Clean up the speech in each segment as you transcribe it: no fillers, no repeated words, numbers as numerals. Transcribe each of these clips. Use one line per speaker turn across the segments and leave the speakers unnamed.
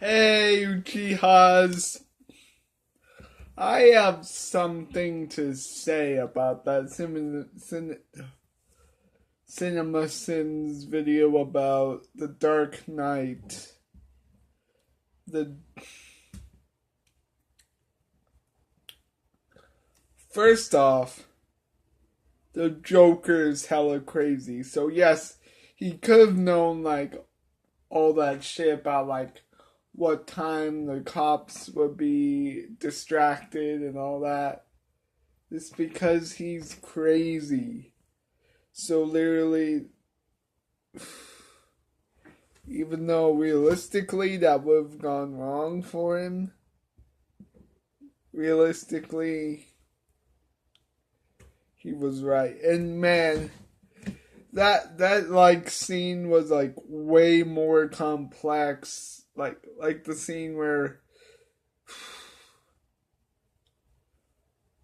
Hey, Uchihas. I have something to say about that Cinema Sins video about The Dark Knight. The First off, the Joker's hella crazy. So yes, he could have known like all that shit about like what time the cops would be distracted and all that. It's because he's crazy. So literally, even though realistically that would have gone wrong for him, realistically he was right. And man, that like scene was like way more complex. Like the scene where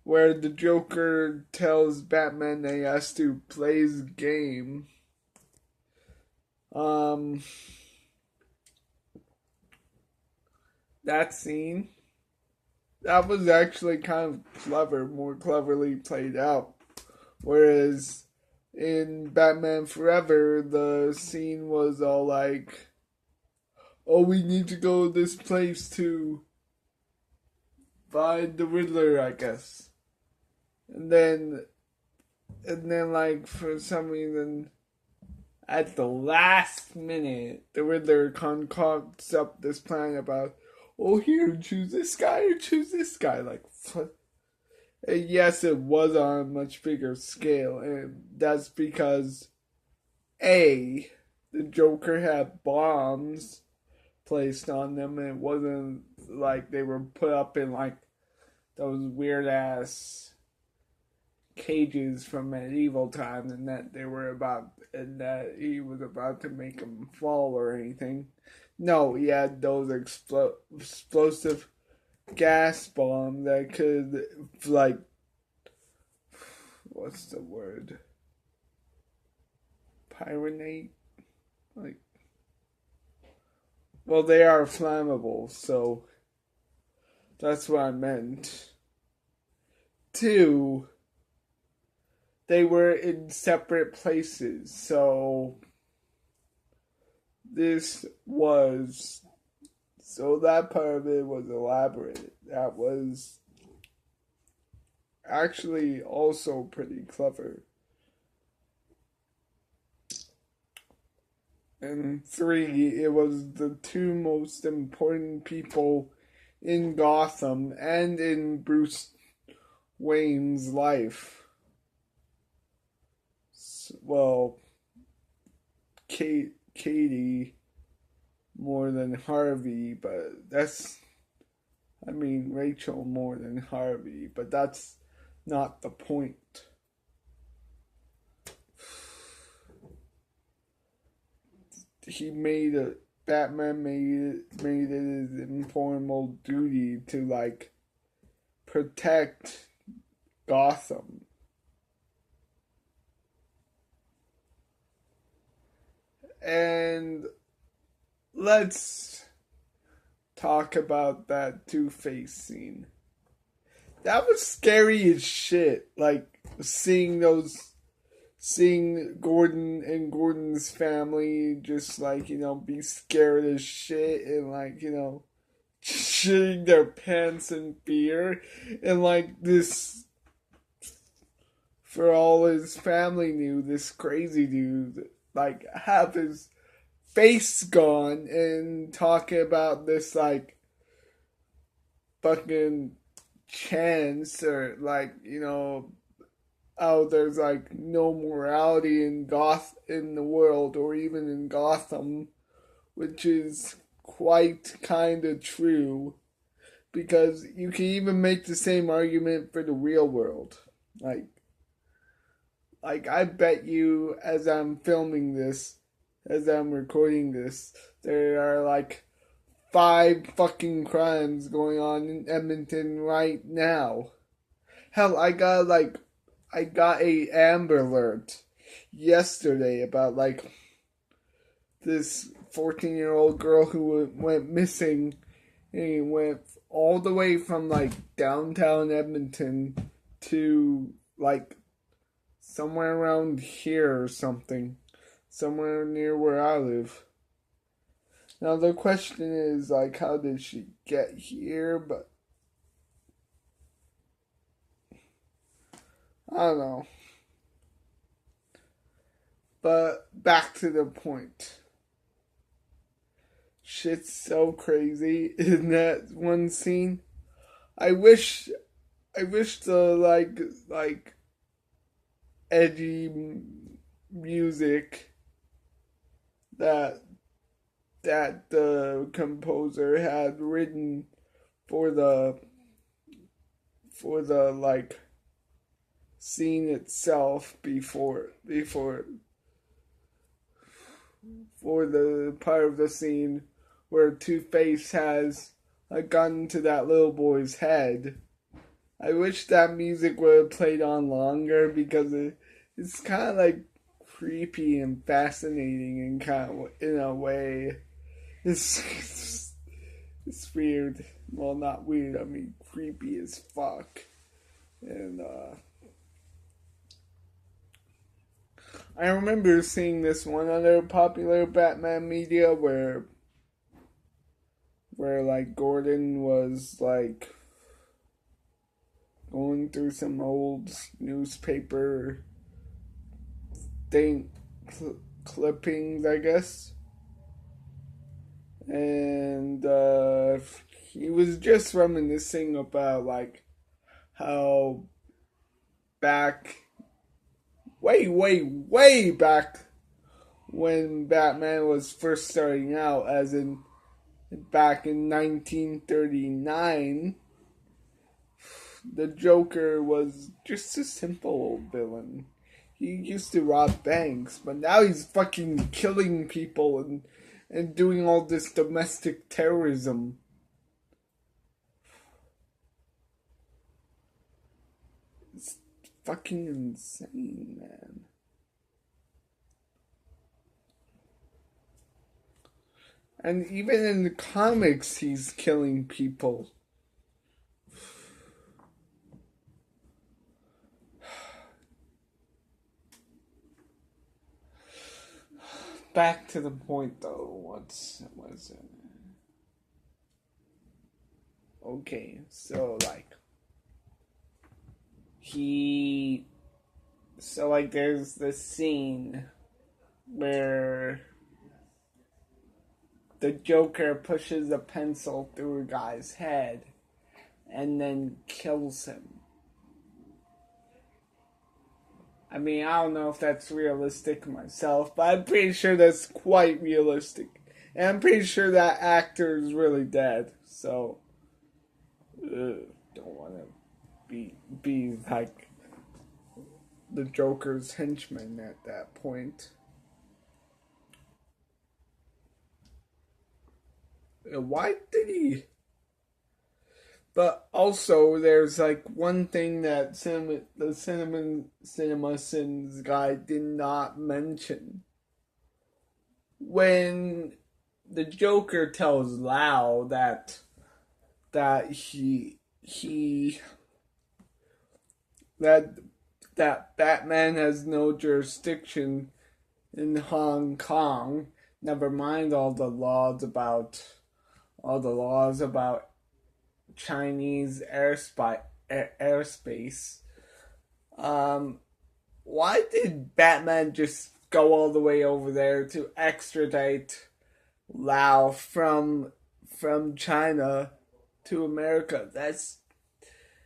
the Joker tells Batman that he has to play his game. Um, that scene, that was actually kind of clever, more cleverly played out. Whereas in Batman Forever, the scene was all like, "Oh, we need to go to this place to find the Riddler," I guess. And then, like for some reason, at the last minute, the Riddler concocts up this plan about, "Oh, here, choose this guy or choose this guy." Like, yes, it was on a much bigger scale, and that's because A, the Joker had bombs placed on them, and it wasn't like they were put up in like those weird ass cages from medieval times, and that he was about to make them fall or anything. No, he had those explosive gas bomb that could like what's the word? Pyronate? Like well they are flammable, so that's what I meant. Two, they were in separate places, so this was so that part of it was elaborate. That was actually also pretty clever. And three, it was the two most important people in Gotham and in Bruce Wayne's life. Well, Katie more than Harvey, but I mean, Rachel more than Harvey, but that's not the point. He made it. Batman made it his informal duty to like protect Gotham, and let's talk about that Two-Face scene. That was scary as shit. Like seeing Gordon and Gordon's family just like, be scared as shit and like, shitting their pants in fear. And like this, for all his family knew, this crazy dude, like, have his face gone and talking about this, like, fucking chance or like, oh, there's like no morality in the world or even in Gotham, which is quite kind of true because you can even make the same argument for the real world. Like, I bet you as I'm filming this, as I'm recording this, there are like five fucking crimes going on in Edmonton right now. Hell, I got a Amber Alert yesterday about like this 14-year-old girl who went missing, and he went all the way from like downtown Edmonton to like somewhere around here or something, somewhere near where I live. Now the question is like, how did she get here? But I don't know. But back to the point. Shit's so crazy in that one scene. I wish the like edgy music that the composer had written for the like scene itself before for the part of the scene where Two-Face has a gun to that little boy's head. I wish that music would have played on longer because it's kind of like creepy and fascinating and kind of in a way. It's weird. Well, not weird. I mean, creepy as fuck. And I remember seeing this one other popular Batman media where like Gordon was like going through some old newspaper thing clippings, I guess. And he was just reminiscing about like how back way back when Batman was first starting out, as in back in 1939, the Joker was just a simple old villain. He used to rob banks, but now he's fucking killing people and doing all this domestic terrorism. It's fucking insane, man. And even in the comics, he's killing people. Back to the point, though. What was it? Okay, so like there's this scene where the Joker pushes a pencil through a guy's head and then kills him. I mean, I don't know if that's realistic myself, but I'm pretty sure that's quite realistic. And I'm pretty sure that actor is really dead, so don't want to be like the Joker's henchman at that point. Why did he? But also, there's like one thing that the CinemaSins guy did not mention. When the Joker tells Lau that Batman has no jurisdiction in Hong Kong, never mind all the laws about Chinese airspace. Why did Batman just go all the way over there to extradite Lau from China to America?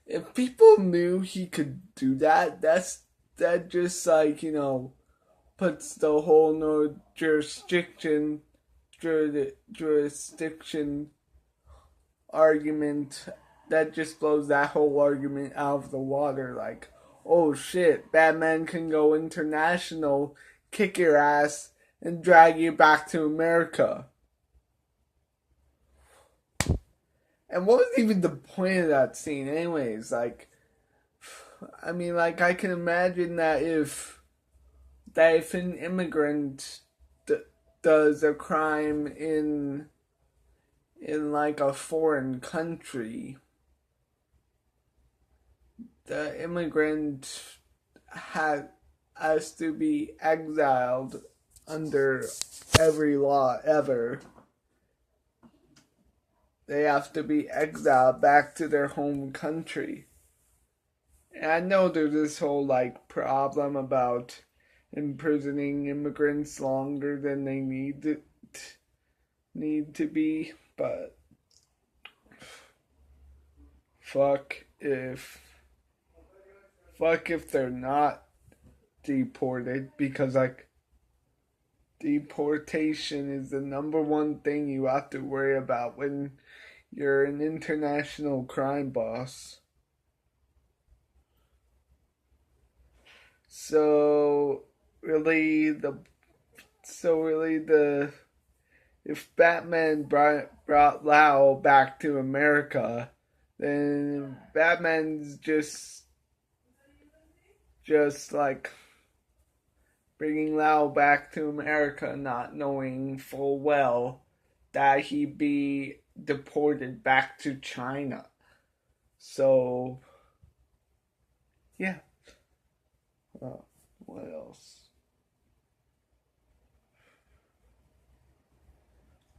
If people knew he could do that, that just like, puts the whole no jurisdiction argument, that just blows that whole argument out of the water. Like, oh shit, Batman can go international, kick your ass, and drag you back to America. And what was even the point of that scene anyways? Like, I mean, like, I can imagine that if an immigrant does a crime in like a foreign country, the immigrant has to be exiled under every law ever. They have to be exiled back to their home country. And I know there's this whole like problem about imprisoning immigrants longer than they need to be, but fuck if they're not deported, because like deportation is the number one thing you have to worry about when you're an international crime boss. So really the if Batman brought Lau back to America, then Batman's just like bringing Lau back to America, not knowing full well that he'd be deported back to China. So, yeah. What else?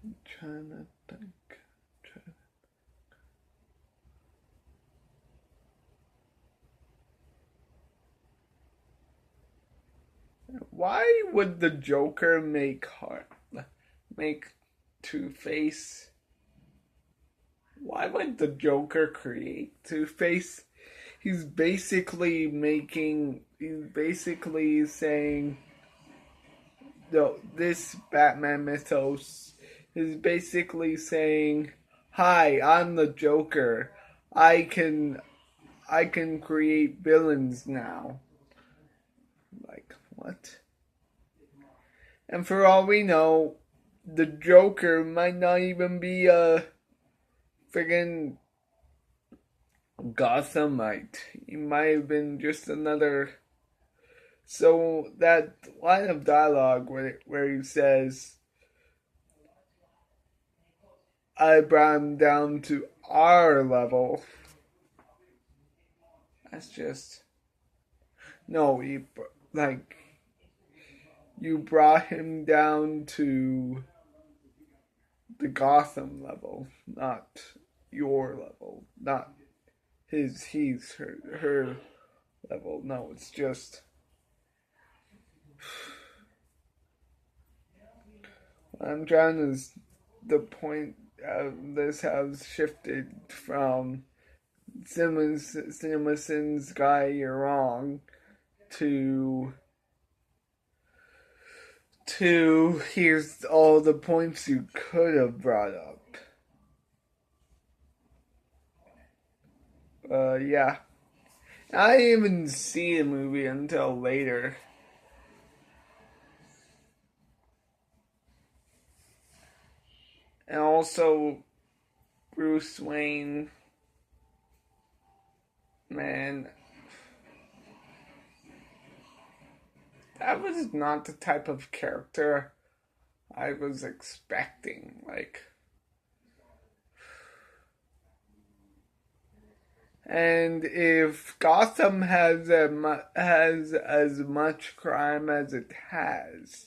I'm trying to think. Why would the Joker make Two-Face? Why would the Joker create Two-Face? He's basically saying, no, this Batman mythos is basically saying, hi, I'm the Joker. I can create villains now. Like, what? And for all we know, the Joker might not even be a friggin' Gothamite. He might have been just another. So that line of dialogue where he says, I brought him down to our level. That's just. No, you brought him down to the Gotham level, not your level, not her level. No, it's just. I'm trying to. The point of this has shifted from CinemaSins guy, you're wrong, to here's all the points you could have brought up. Yeah. I didn't even see the movie until later. And also, Bruce Wayne, man, that was not the type of character I was expecting. Like, and if Gotham has as much crime as it has,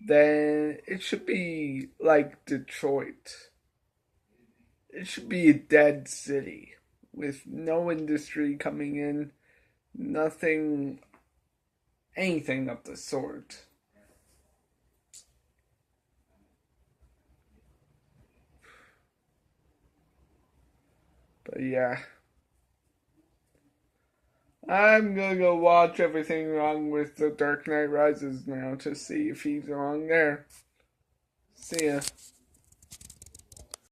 then it should be like Detroit. It should be a dead city with no industry coming in, anything of the sort. But yeah. I'm gonna go watch Everything Wrong with The Dark Knight Rises now to see if he's wrong there. See ya.